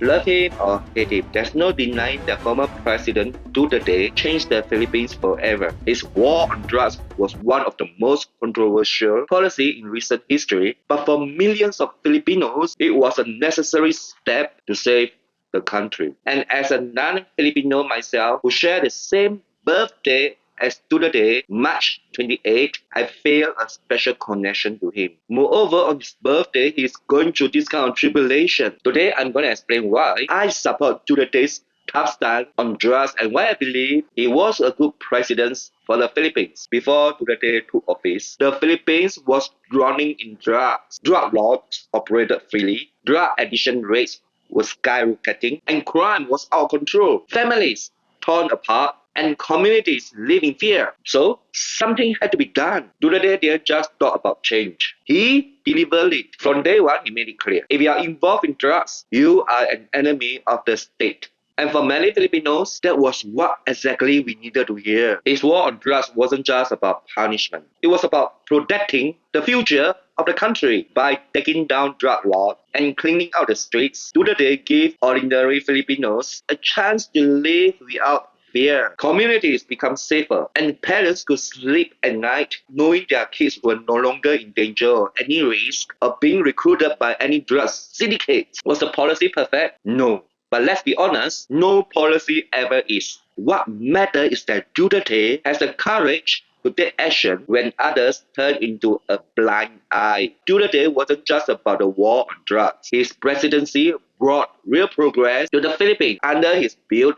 Love him or hate him, there's no denying that former President Duterte changed the Philippines forever. His war on drugs was one of the most controversial policies in recent history, but for millions of Filipinos, it was a necessary step to save the country. And as a non-Filipino myself who share the same birthday as Duterte, March 28, I feel a special connection to him. Moreover, on his birthday, he is going through this kind of tribulation. Today, I'm going to explain why I support Duterte's tough stand on drugs and why I believe he was a good president for the Philippines. Before Duterte took office, the Philippines was drowning in drugs. Drug lords operated freely. Drug addiction rates were skyrocketing, and crime was out of control. Families torn apart, and communities live in fear. So something had to be done. Duterte didn't just talk about change. He delivered it. From day one, he made it clear. If you are involved in drugs, you are an enemy of the state. And for many Filipinos, that was what exactly we needed to hear. His war on drugs wasn't just about punishment. It was about protecting the future of the country by taking down drug laws and cleaning out the streets. Duterte gave ordinary Filipinos a chance to live without fear. Communities become safer, and parents could sleep at night knowing their kids were no longer in danger or any risk of being recruited by any drug syndicate. Was the policy perfect? No. But let's be honest, no policy ever is. What matters is that Duterte has the courage to take action when others turn into a blind eye. Duterte wasn't just about the war on drugs. His presidency brought real progress to the Philippines. Under his build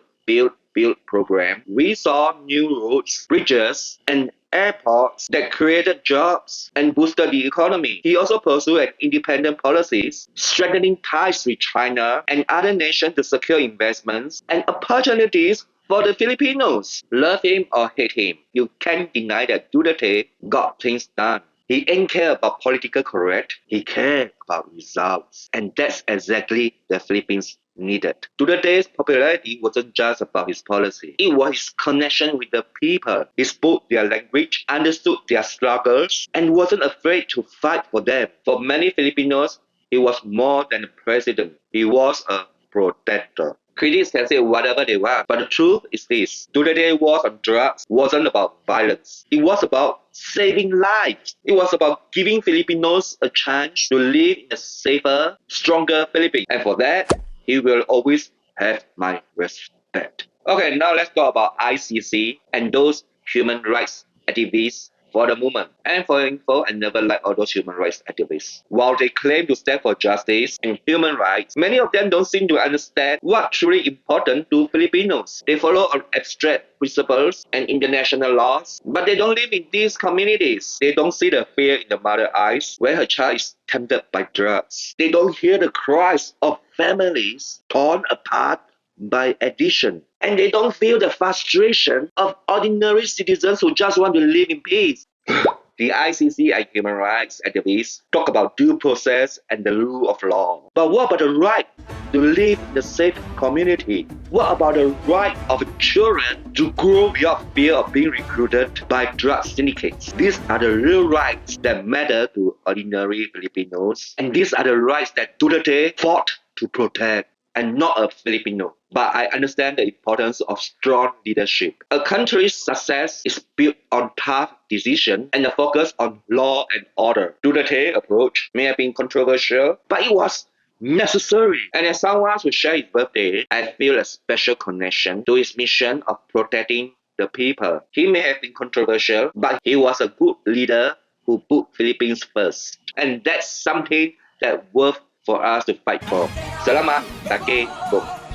program, we saw new roads, bridges, and airports that created jobs and boosted the economy. He also pursued independent policies, strengthening ties with China and other nations to secure investments and opportunities for the Filipinos. Love him or hate him, you can't deny that Duterte got things done. He ain't care about political correct, he cared about results. And that's exactly the Philippines needed. Duterte's popularity wasn't just about his policy. It was his connection with the people. He spoke their language, understood their struggles, and wasn't afraid to fight for them. For many Filipinos, he was more than a president. He was a protector. Critics can say whatever they want, but the truth is this. Duterte war on drugs wasn't about violence. It was about saving lives. It was about giving Filipinos a chance to live in a safer, stronger Philippines. And for that, he will always have my respect. Okay, now let's talk about ICC and those human rights activists for the movement. And for info, I never like all those human rights activists. While they claim to stand for justice and human rights, many of them don't seem to understand what's truly important to Filipinos. They follow abstract principles and international laws, but they don't live in these communities. They don't see the fear in the mother's eyes when her child is tempted by drugs. They don't hear the cries of families torn apart by addiction. And they don't feel the frustration of ordinary citizens who just want to live in peace. The ICC and human rights activists talk about due process and the rule of law. But what about the right to live in a safe community? What about the right of children to grow without fear of being recruited by drug syndicates? These are the real rights that matter to ordinary Filipinos. And these are the rights that Duterte fought to protect, and not a Filipino. But I understand the importance of strong leadership. A country's success is built on tough decisions and a focus on law and order. Duterte's approach may have been controversial, but it was necessary. And as someone who shares his birthday, I feel a special connection to his mission of protecting the people. He may have been controversial, but he was a good leader who put Philippines first. And that's something that's worth for us to fight for. Salamat, Tatay Digong.